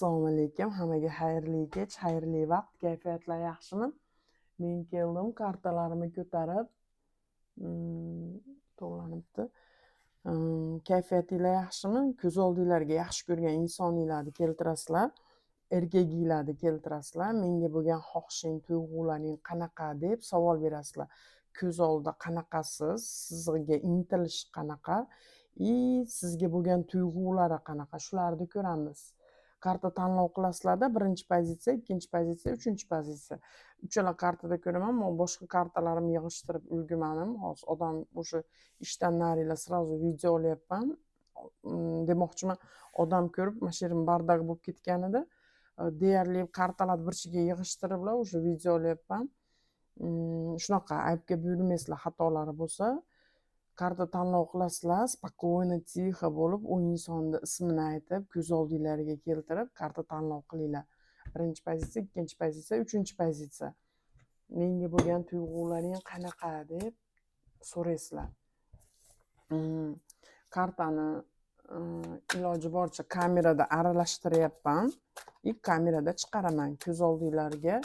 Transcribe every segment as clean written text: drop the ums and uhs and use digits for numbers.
Assalomu alaykum. Hammaga xayrli kech, xayrli vaqt. Kayfiyatlar yaxshimi? Men keldim, kartalarimni ko'tarib, to'g'lanibdi. Kayfiyatinglar yaxshimi? Ko'z oldinglarga yaxshi ko'rgan insoninglarni keltirasizlar. Erkaginglarni keltirasizlar. Menga bo'lgan xohishing, tuyg'ularing qanaqa deb savol berasizlar. Ko'z oldida qanaqasiz? Sizga intilish qanaqa? Sizga bo'lgan tuyg'ulari qanaqa? Shularni ko'ramiz. Karta tanlov qilasizlarda, birinchi pozitsiya, ikkinchi pozitsiya, uchinchi pozitsiya. Uchala kartada ko'raman, men boshqa kartalarimni yig'ishtirib ulgurmadim. Hozir odam o'sha ishdan narilar sразу video olyapman. Demoqchiman, odam ko'rib, mana shu yerim bardaq bo'lib ketganida, deyarli kartalarni bir chekiga yig'ishtiriblar, o'sha video olyapman. Shunaqa aybga buyurmaysizlar, xatolari bo'lsa. Karta tanlov qilasizlar, spokойно, tixo bo'lib, u insonni ismini aytib, ko'z oldinglarga keltirib, karta tanlov qilinglar. Birinchi pozitsiya, ikkinchi pozitsiya, uchinchi pozitsiya. Menga bo'lgan tuyg'ularing qanaqa deb so'raysizlar. Kartani iloji boricha kamerada aralashtiryapman. Kamerada chiqaraman. Ko'z oldinglarga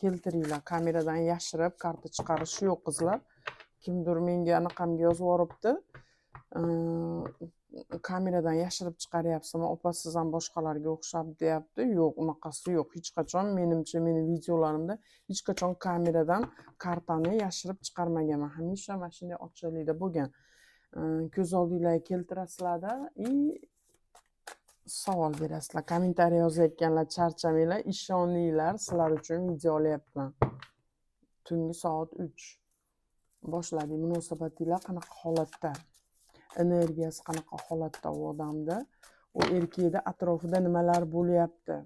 keltiringlar. Kameradan yashirib karta chiqarish yo'q, qizlar. Kimdir menga anaqamga yozib yuboribdi. Kameradan yashirib chiqaryapsizmi? Opa, siz ham boshqalarga o'xshab deyapti. Yo'q, unaqasi yo'q. Hech qachon menimcha meni videolarimda hech qachon kameradan kartani yashirib chiqarmaganman. Hamisha mana shunday ochiqlikda bo'lgan. Ko'z oldinglarga keltirasizlarda, savol berasizlar. Kommentariy yozayotganlar charchamanglar, ishoninglar, sizlar uchun video olyapman. Tungi soat 3. Boshladik. Munosabatinglar qanaqa holatda? Energiyasi qanaqa holatda u odamda? U erkakda atrofida nimalar bo'lyapti?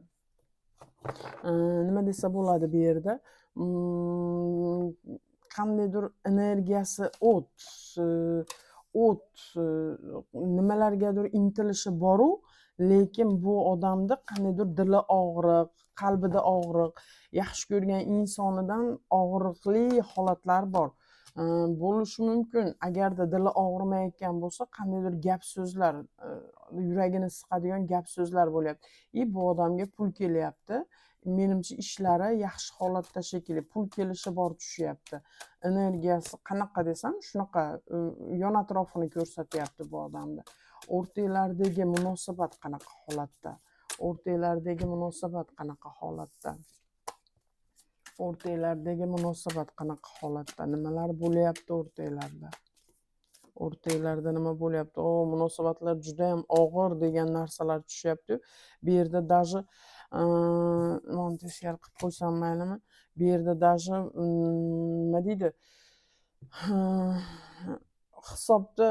Nima desa bo'ladi bu yerda? Qandaydir energiyasi o't, nimalargadir intilishi bor-u, lekin bu odamda qandaydir dili og'riq, qalbida og'riq, yaxshi ko'rgan insonidan og'riqli holatlar bor. Bo'lishi mumkin, agarda dili og'rimayotgan bo'lsa, qandaydir gap so'zlar, yuragini siqadigan gap so'zlar bo'lyapti. Bu odamga pul kelyapti. Menimcha ishlari yaxshi holatda shekilli, pul kelishi bor tushyapti. Energiyasi qanaqa desam, shunaqa yon atrofini ko'rsatyapti bu odamda. O'rtanglardagi munosabat qanaqa holatda? O'rtanglardagi munosabat qanaqa holatda? O'rtanglardagi munosabat qanaqa holatda? Nimalar bo'lyapti o'rtanglarda? O'rtanglarda nima bo'lyapti? Munosabatlar juda ham og'ir degan narsalar tushyapti. Bu yerda даже men teskari qilib qo'ysam maylimi? Bu yerda даже nima deydi? Hisobda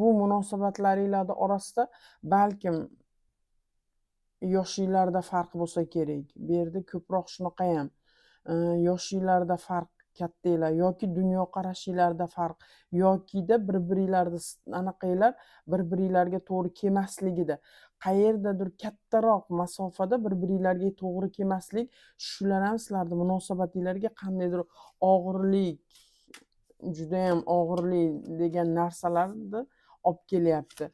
bu munosabatlaringlarning orasida balkim yoshinglarda farq bo'lsa kerak. Bu yerda ko'proq shunaqa ham. Yoshinglarda farq kattanglar yoki dunyoqarashinglarda farq, yokida bir-biringlarni anaqanglar bir-biringlarga to'g'ri kelmasligida, qayerdadir kattaroq masofada bir-biringlarga to'g'ri kelmaslik, shular ham sizlarning munosabatinglarga qandaydir og'irlik, juda ham og'irlik degan narsalarni olib kelyapti.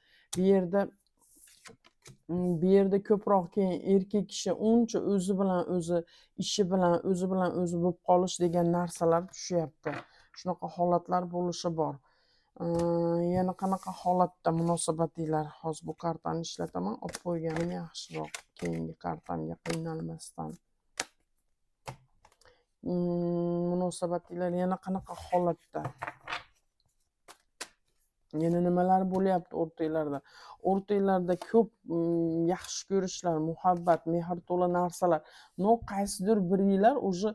Bu yerda ko'proq keyin erkak kishi uncha o'zi bilan o'zi, ishi bilan o'zi bo'lib qolish degan narsalar tushyapti. Shunaqa holatlar bo'lishi bor. Yana qanaqa holatda munosabatinglar? Hozir bu kartani ishlataman, olib qo'yganim yaxshiroq, keyingi kartamga qiynalmasdan. Munosabatinglar yana qanaqa holatda? Yana nimalar bo'lyapti o'rtanglarda? O'rtanglarda ko'p yaxshi ko'rishlar, muhabbat, mehr to'la narsalar. Qaysidir biringlar o'sha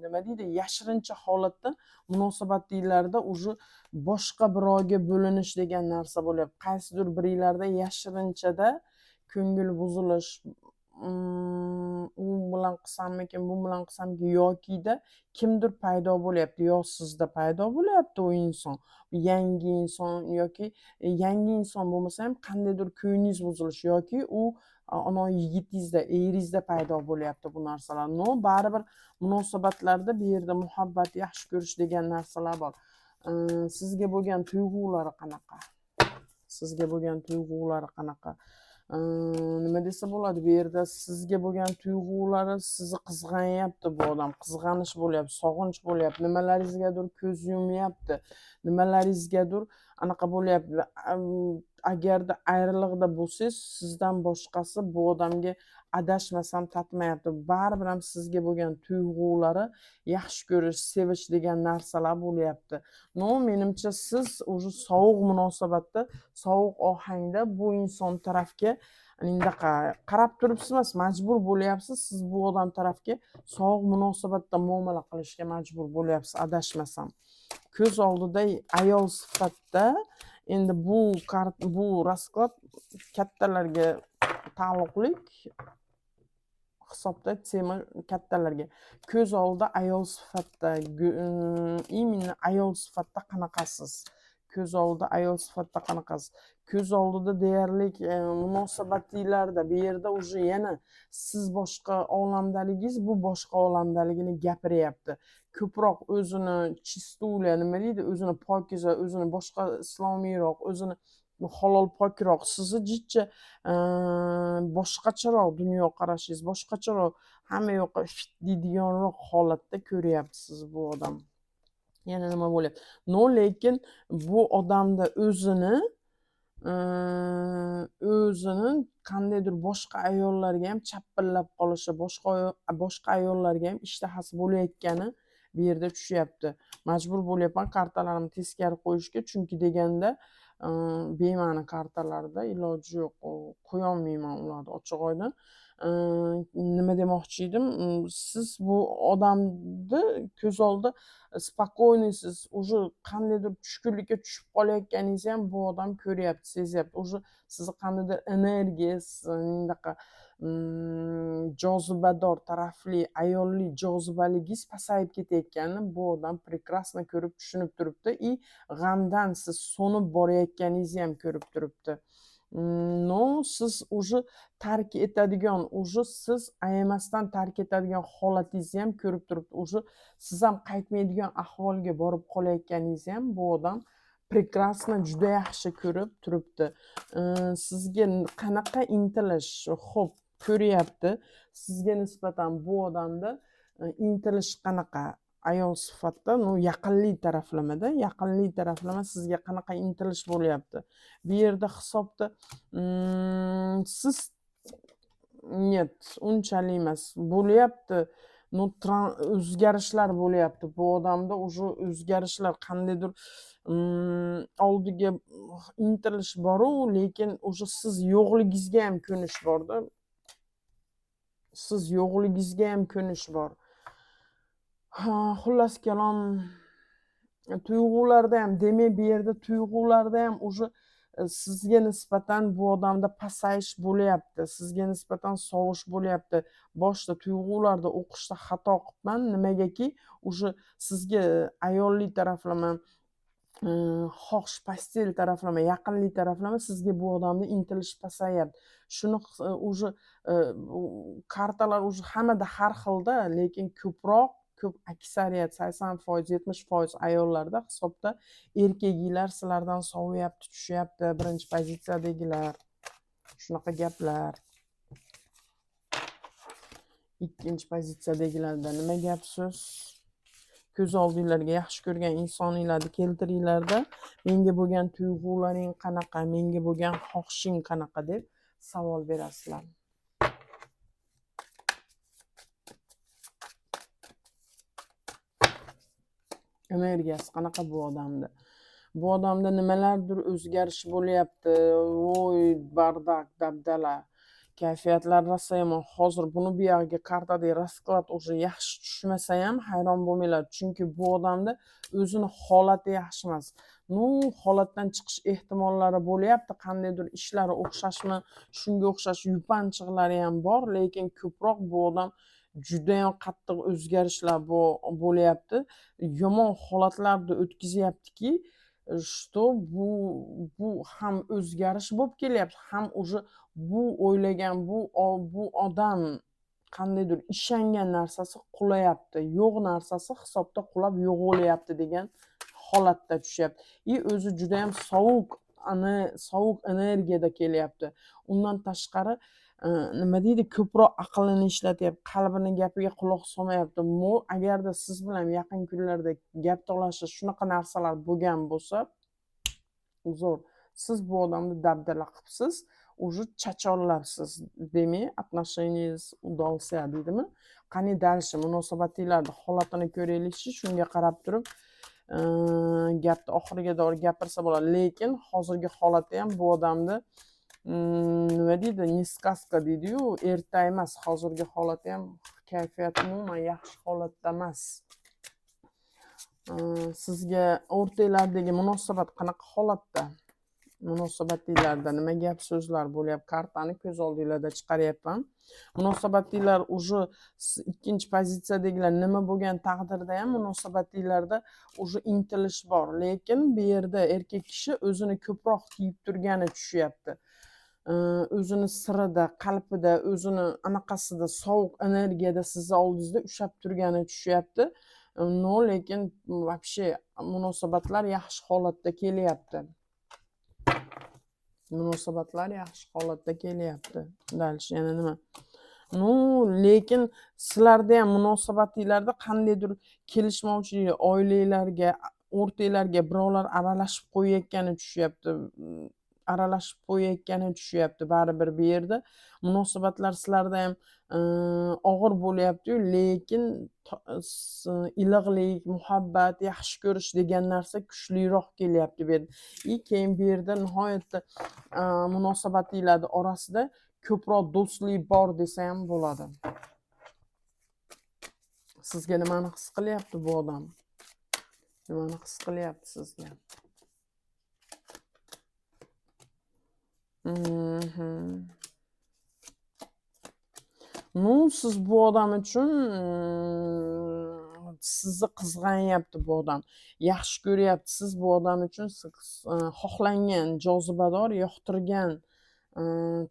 nima deydi, yashirincha holatda munosabatinglarda o'sha boshqa birovga bo'linish degan narsa bo'lyapti. Qaysidir biringlarda yashirinchada ko'ngil buzilish, u bilan qilsammikin, bu bilan qilsammikin, yokida kimdir paydo bo'lyapti, yo sizda paydo bo'lyapti u inson, yangi inson yoki yangi inson bo'lmasa ham qandaydir ko'nglingiz buzilishi yoki u ana yigitingizda, eringizda paydo bo'lyapti bu narsalar. Baribir munosabatlarda bu yerda muhabbat, yaxshi ko'rish degan narsalar bor. Sizga bo'lgan tuyg'ulari qanaqa? sizga bo'lgan tuyg'ulari qanaqa. Nima desa bo'ladi, bu yerda sizga bo'lgan tuyg'ulari sizni qizg'anyapti bu odam, qizg'anish bo'lyapti, sog'inch bo'lyapti, nimalaringizgadir ko'z yumyapti, nimalaringizgadir anaqa bo'lyapti. Agarda ayriliqda bo'lsangiz, sizdan boshqasi bu odamga adashmasam tatmayapti. Baribir ham sizga bo'lgan tuyg'ulari yaxshi ko'rish, sevish degan narsalar bo'lyapti. No, menimcha siz уже sovuq munosabatda, sovuq ohangda bu inson tarafga anaqa qarab turibsiz emas, majbur bo'lyapsiz. Siz bu odam tarafga sovuq munosabatda muomala qilishga majbur bo'lyapsiz, adashmasam. Ko'z oldida ayol sifatida endi bu rasklad kattalarga taalluqli hisobda tema kattalarga. Ko'z oldida ayol sifatida, именно ayol sifatida qanaqasiz? Ko'z oldida ayol sifatida qanaqasiz? Ko'z oldida deyarli munosabatinglarda bu yerda уже yana siz boshqa olamdaligingiz, bu boshqa olamdaligini gapiryapti. Ko'proq o'zini chistuля, nima deydi, o'zini pokiza, o'zini boshqa islomiyroq, o'zini halol pokroq, sizni jicha boshqacharoq dunyoqarashingiz, boshqacharoq hamma yoqqa fit deydiganroq holatda ko'ryapsiz bu odam. Yana nima bo'lyapti? No, lekin bu odamda o'zini qandaydir boshqa ayollarga ham chapillab qolishi, boshqa ayollarga ham ishtahasi bo'layotgani bu yerda tushyapti. Majbur bo'lyapman kartalarimni teskari qo'yishga, chunki deganda bema'ni kartalarda iloji yo'q, qo'yolmayman ularni ochiq oydin. Nima demoqchi edim? Siz bu odamni ko'z oldida spokойныйsiz, уже qandaydir tushkunlikka tushib qolayotganingizni ham bu odam ko'ryapti, sezyapti. Уже sizni qandaydir energiyangiz, unaqa jozibador tarafli, ayolli jozibaligingiz pasayib ketayotganini bu odam прекрасно ko'rib, tushunib turibdi. G'amdan siz so'nib borayotganingizni ham ko'rib turibdi. No, siz уже tark etadigan, уже siz ayamasdan tark etadigan holatingizni ham ko'rib turibdi. Уже siz ham qaytmaydigan ahvolga borib qolayotganingizni ham bu odam прекрасно juda yaxshi ko'rib turibdi. Sizga qanaqa intilish, xo'p, ko'ryapti. Sizga nisbatan bu odamda intilish qanaqa? Ayol sifatida, yaqinli taraflama sizga qanaqa intilish bo'lyapti? Bu yerda hisobda siz net, unchalik emas. Bo'lyapti, o'zgarishlar bo'lyapti. Bu odamda уже o'zgarishlar, qandaydir oldiga intilish bor-u, lekin уже siz yo'qligingizga ham ko'nish bor-da. Siz yo'qligingizga ham ko'nish bor. Xullas kalom, tuyg'ularda ham, demak bu yerda tuyg'ularda ham уже sizga nisbatan bu odamda pasayish bo'lyapti, sizga nisbatan sovish bo'lyapti. Boshda tuyg'ularda o'qishda xato qilibman, nimagaki уже sizga ayolli taraflama, xohish postel taraflama, yaqinli taraflama sizga bu odamda intilish pasayapti. Shuni уже kartalar уже hammada har xilda, lekin ko'p aksariyat 80%, 70% ayollarda hisobda erkaklar sizlardan soviyapti, tushyapti, birinchi pozitsiyadagilar. Shunaqa gaplar. Ikkinchi pozitsiyadagilarda nima gap so'z? Ko'z oldinglarga yaxshi ko'rgan insoninglarni keltiringlarda, menga bo'lgan tuyg'ularing qanaqa, menga bo'lgan xohishing qanaqa deb savol berasizlar. Energiyasi qanaqa bu odamda? Bu odamda nimalardir o'zgarish bo'lyapti. Voy, bardak, dabdala. Kayfiyatlar rosa yomon. Hozir buni bu yerga kartadagi rasklad уже yaxshi tushmasa ham hayron bo'lmanglar, chunki bu odamda o'zini holati yaxshi emas. Holatdan chiqish ehtimollari bo'lyapti, qandaydir ishlari o'xshashmi, shunga o'xshash yupanchiqlari ham bor, lekin ko'proq bu odam juda ham qattiq o'zgarishlar bo'lyapti. Yomon holatlarni o'tkazyaptiki, что bu ham o'zgarish bo'lib kelyapti, ham уже bu o'ylagan, bu odam qandaydir ishongan narsasi qulayapti, yo'q narsasi hisobda qulab yo'q bo'lyapti degan holatda tushyapti. O'zi juda ham sovuq sovuq energiyada kelyapti. Undan tashqari nima deydi, ko'proq aqlini ishlatyapti, qalbini gapiga quloq solmayapti. Agarda siz bilan yaqin kunlarda gap talashish shunaqa narsalar bo'lgan bo'lsa, uzr, siz bu odamni dabdala qilibsiz, уже chachonlabsiz. Demak, отношениयांgiz удался deydimi? Qani дальше munosabatinglarni holatini ko'raylikchi, shunga qarab turib gapni oxiriga doğru gapirsa bo'ladi. Lekin hozirgi holati ham bu odamni nima deydi, не сказка deydi-yu, erta emas. Hozirgi holati ham kayfiyati umuman yaxshi holatda emas. Sizga o'rtanglardagi munosabat qanaqa holatda? Munosabatinglarda nima gap so'zlar bo'lyapti? Kartani ko'z oldingizda chiqaryapman. Munosabatinglar уже ikkinchi pozitsiyadagilar nima bo'lgan taqdirda ham munosabatinglarda уже intilish bor. Lekin bu yerda erkak kishi o'zini ko'proq tiyib turgani tushyapti. O'zini sirida, qalbida, o'zini anaqasida, sovuq energiyada sizni oldingizda ushlab turgani tushyapti. No, lekin вообще munosabatlar yaxshi holatda kelyapti. Munosabatlar yaxshi holatda kelyapti. Dальше yana nima? No, lekin sizlarda ham munosabatinglarda qandaydir kelishmovchilik, oilanglarga, o'rtanglarga birovlar aralashib qo'yayotgani tushyapti. Baribir bu yerda munosabatlar sizlarda ham og'ir bo'lyapti-yu, lekin iliqlik, muhabbat, yaxshi ko'rish degan narsa kuchliroq kelyapti bu yerda. Keyin bu yerda nihoyatda munosabatinglar orasida ko'proq do'stlik bor desa ham bo'ladi. Sizga nimani his qilyapti bu odam? Nimani his qilyapti sizga? No, siz bu odam uchun sizni qizg'anyapti bu odam. Yaxshi ko'ryapti. Siz bu odam uchun xohlangan, jozibador, yoqtirgan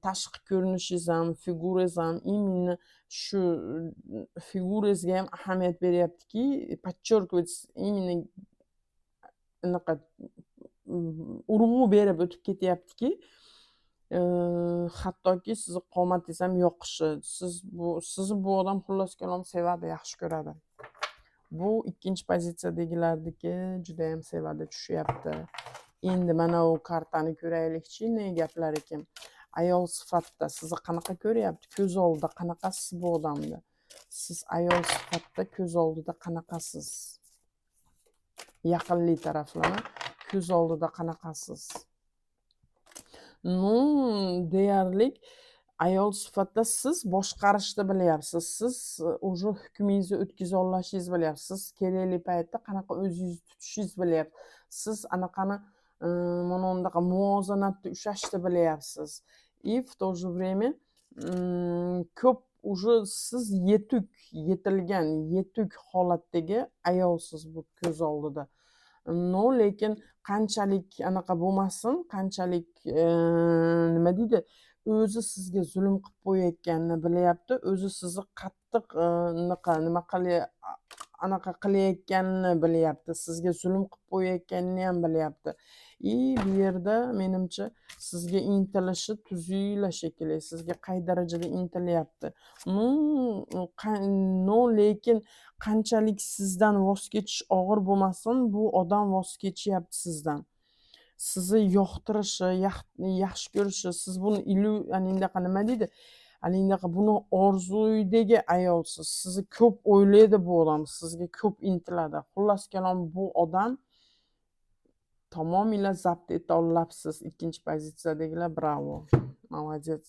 tashqi ko'rinishingiz ham, figurangiz ham, именно shu figurangizga ham ahamiyat beryaptiki, подчеркивать, именно anaqa urg'u berib o'tib ketyaptiki, hattoki sizni qomatingiz ham yoqishi, sizni bu odam xullas kalom sevadi, yaxshi ko'radi. Bu ikkinchi pozitsiyadagilarniki juda ham sevadi, tushyapti. Endi mana u kartani ko'raylikchi, ne gaplar ekan. Ayol sifatida sizni qanaqa ko'ryapti? Ko'z oldida qanaqasiz bu odamni? Siz ayol sifatida ko'z oldida qanaqasiz? Yaqinlik taraflama ko'z oldida qanaqasiz? No, deyarli ayol sifatida siz boshqarishni bilyapsiz. Siz уже hukmingizni o'tkaza olashingizni bilyapsiz. Siz kerakli paytda qanaqa o'zingizni tutishingizni bilyapsiz. Siz anaqani mana bunaqa muvozanatda ushlashni bilyapsiz. И в то же время ko'p уже siz yetuk holatdagi ayolsiz bu ko'z oldida. No, lekin qanchalik anaqa bo'lmasin, qanchalik nima deydi, o'zi sizga zulm qilib qo'yayotganini bilyapti, o'zi sizni qattiq anaqa qilayotganini bilyapti, sizga zulm qilib qo'yayotganini ham bilyapti. Bu yerda menimcha sizga intilishi tuzila shekilli, sizga qay darajada intilyapti. No, lekin qanchalik sizdan voz kechish og'ir bo'lmasin, bu odam voz kechyapti sizdan. Sizni yoqtirishi, yaxshi ko'rishi, siz buni nima deydi? Buni orzudagi ayolsiz. Sizni ko'p o'ylaydi bu odam, sizga ko'p intiladi. Xullas kalom, bu odam tamomila zabt eta olasiz. Ikkinchi pozitsiyadagilar, bravo. Молодец.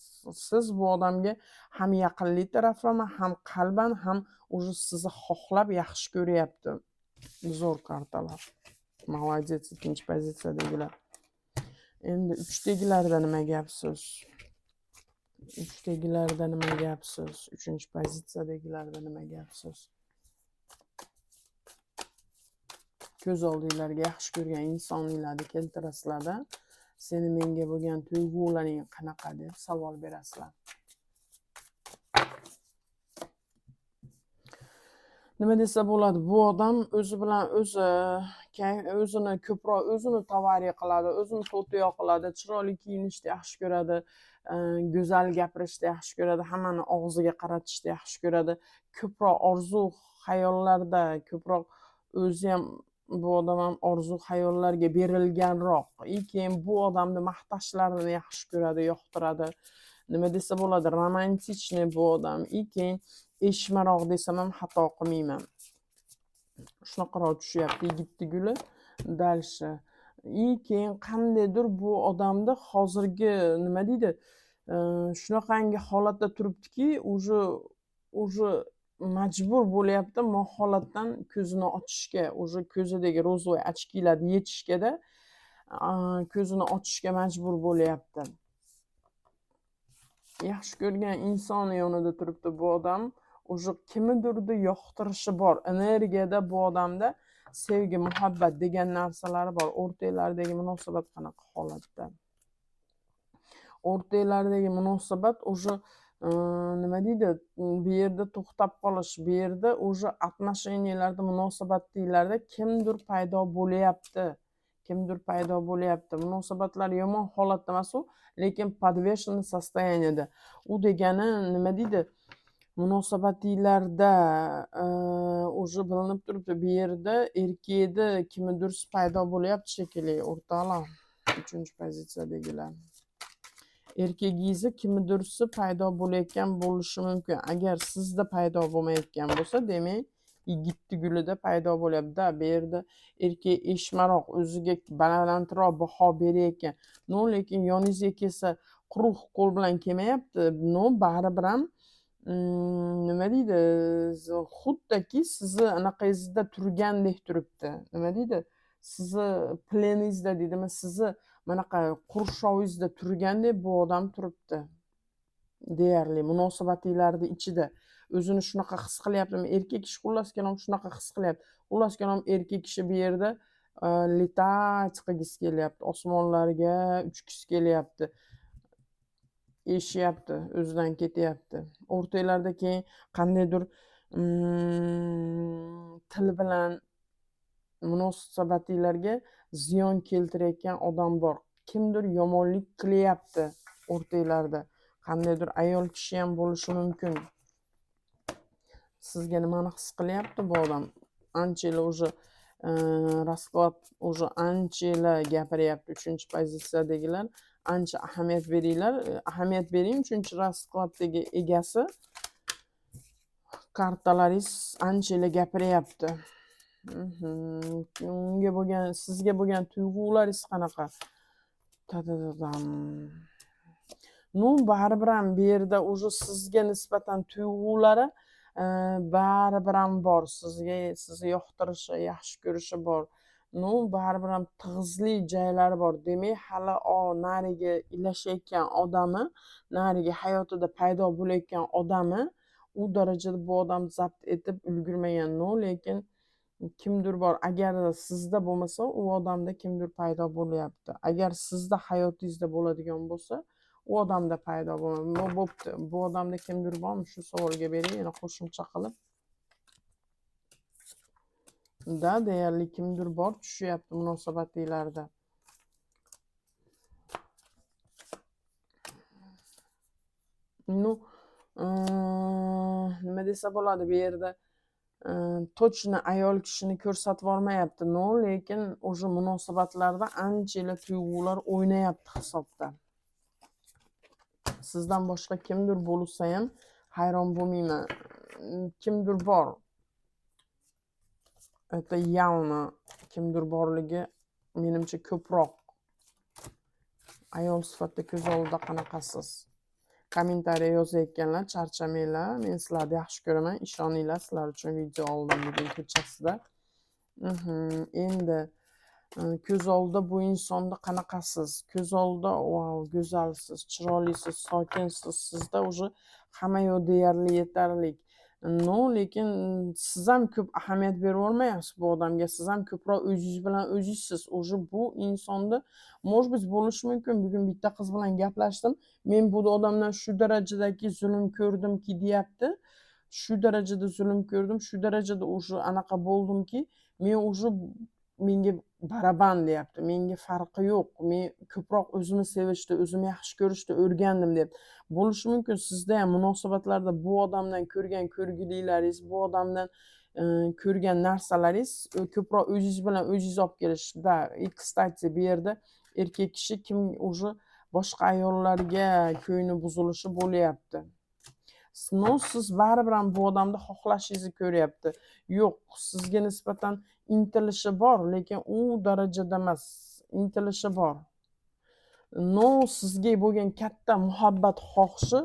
Siz bu odamga ham yaqinlik taraflama, ham qalban, ham уже sizni xohlab yaxshi ko'ryapti. Zo'r kartalar. Молодец, ikkinchi pozitsiyadagilar. Endi uchdagilarda nima gap so'z? Uchinchi pozitsiyadagilarda nima gap so'z? Ko'z oldinglarga yaxshi ko'rgan insoninglarni keltirasizlar-da. Seni menga bo'lgan tuyg'ularing qanaqa deb savol berasizlar. Nima desa bo'ladi? Bu odam o'zi bilan o'zi o'zini ko'proq o'zini tovari qiladi, o'zini to'tiyo qiladi, chiroyli kiyinishni yaxshi ko'radi, go'zal gapirishni yaxshi ko'radi, hammani og'ziga qaratishni yaxshi ko'radi. Ko'proq orzu xayollarda, ko'proq o'zi ham bu odam ham orzu xayollarga berilganroq. Keyin bu odamni maqtashlarini yaxshi ko'radi, yoqtiradi. Nima desa bo'ladi, romantichniy bu odam. Keyin eshmaroq desam ham xato qilmayman. Shunaqaroq tushyapti yigitni guli. Dalsha. Keyin qandaydir bu odamda hozirgi nima deydi, shunaqangi holatda turibdiki, уже majbur bo'lyapti bu holatdan ko'zini ochishga, уже ko'zidagi rozvoy ochkilarni yechishgada ko'zini ochishga majbur bo'lyapti. Yaxshi ko'rgan insoni yonida turibdi bu odam. Уже kimnidirni yoqtirishi bor. Energiyada bu odamda sevgi, muhabbat degan narsalari bor. O'rtalaridagi munosabat qanaqa holatda? O'rtalaridagi munosabat уже nima deydi, bu yerda to'xtab qolish, bu yerda уже отношенияларда, munosabatlarda kimdir paydo bo'lyapti. Kimdir paydo bo'lyapti. Munosabatlar yomon holatda emas u, lekin подвешенный состояниеda. U degani nima deydi? Munosabatlarda уже bilinib turibdi, bu yerda erkakda kimdir paydo bo'lyapti shekilli, o'rtoqlar. 3-pozitsiyadagilar. Erkagingizni kimdirsi paydo bo'layotgan bo'lishi mumkin. Agar sizda paydo bo'lmayotgan bo'lsa, demak, yigitni gulida paydo bo'lyapti. Bu yerda erkak eshmaroq, o'ziga balandroq baho berayotgan. No, lekin yoningizga kelsa, quruq qo'l bilan kelmayapti. No, baribir ham nima deydi, xuddaki sizni anaqangizda turgandek turibdi. Nima deydi? Sizni pleningizda deydimi, sizni manaqa qurshovingizda turgandek bu odam turibdi. Deyarli munosabatlarning ichida o'zini shunaqa his qilyaptimi? Erkak kishi xullas kalom shunaqa his qilyapti. Xullas kalom erkak kishi bu yerda letach qilgisi kelyapti, osmonlarga uchgisi kelyapti. Eshyapti, o'zidan ketyapti. O'rtalarda keyin qandaydir til bilan munosabatlarga ziyon keltirayotgan odam bor. Kimdir yomonlik qilyapti o'rtalarda. Qandaydir ayol kishi ham bo'lishi mumkin. Sizga nimani his qilyapti bu odam? Anchalar уже расклад уже anchalar gapiryapti. 3-pozitsiyadagilar ancha ahamiyat beringlar. Ahamiyat bering, 3-raskladdagi egasi kartalaringiz anchalar gapiryapti. Unga bo'lgan, sizga bo'lgan tuyg'ularingiz qanaqa? No, baribir ham bu yerda уже sizga nisbatan tuyg'ulari baribir ham bor. Sizni yoqtirishi, yaxshi ko'rishi bor. No, baribir ham tig'izli joylari bor. Demak, hali nariga ilashayotgan odami, nariga hayotida paydo bo'layotgan odami u darajada bu odam zabt etib ulgurmagan. No, lekin kimdir bor. Agar sizda bo'lmasa, u odamda kimdir paydo bo'lyapti. Agar sizda hayotingizda bo'ladigan bo'lsa, u odamda paydo bo'pti. Bu odamda kimdir bormi? Shu savolga bering, yana qo'shimcha qilib. Deyarli kimdir bor tushyapti munosabatlarda. No, nima desa bo'ladi bu yerda? Точно ayol kishini ko'rsatib olmayapti. No, lekin o'sha munosabatlarda anchalar tuyg'ular o'ynayapti hisobda. Sizdan boshqa kimdir bo'lsa ham hayron bo'lmayman. Kimdir bor. Это явно kimdir borligi menimcha ko'proq. Ayol sifatida ko'z oldida qanaqasiz? Kommentariya yozayotganlar, charchamanglar. Men sizlarni yaxshi ko'raman. Ishoninglar, sizlar uchun video oldim bugun kechasida. Endi ko'z oldida bu insonni qanaqasiz? Ko'z oldida wow, go'zalsiz, chiroylisiz, sokinsiz. Sizda уже hamma yo'q deyarli yetarli. No, lekin siz ham ko'p ahamiyat berib olmayapsiz bu odamga. Siz ham ko'proq o'zingiz bilan o'zingizsiz. Уже bu insonda может быть bo'lishi mumkin. Bugun bitta qiz bilan gaplashdim. Men bu odamdan shu darajadagi zulm ko'rdimki deyapti. Shu darajada zulm ko'rdim, shu darajada уже anaqa bo'ldimki, men уже menga baraban deyapti. Menga farqi yo'q. Men ko'proq o'zimni sevishni, o'zimni yaxshi ko'rishni o'rgandim deyapti. Bo'lishi mumkin sizda ham munosabatlarda bu odamdan ko'rgan ko'rguliklaringiz, bu odamdan ko'rgan narsalaringiz ko'proq o'zingiz bilan o'zingiz olib kelish. Да, и кстати bu yerda erkak kishi kim уже boshqa ayollarga ko'ngli buzilishi bo'lyapti. No, siz baribir ham bu odamni xohlashingizni ko'ryapti. Yo'q, sizga nisbatan intilishi bor, lekin u darajada emas. Intilishi bor. No, sizga bo'lgan katta muhabbat xohishi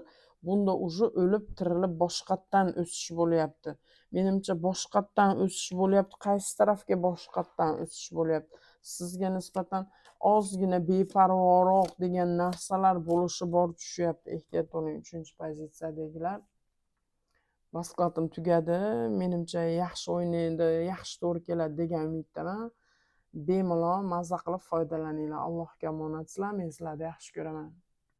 bunda уже o'lib tirilib boshqatdan o'sish bo'lyapti. Menimcha boshqatdan o'sish bo'lyapti. Qaysi tarafga boshqatdan o'sish bo'lyapti? Sizga nisbatan ozgina beparvoroq degan narsalar bo'lishi bor tushyapti. Ehtiyot bo'ling 3-pozitsiyadagilar. Maslahatim tugadi. Menimcha yaxshi o'ynaydi, yaxshi to'g'ri keladi degan umiddaman. Bemalol maza qilib foydalaninglar. Allohga omonatsizlar. Men sizlarni yaxshi ko'raman.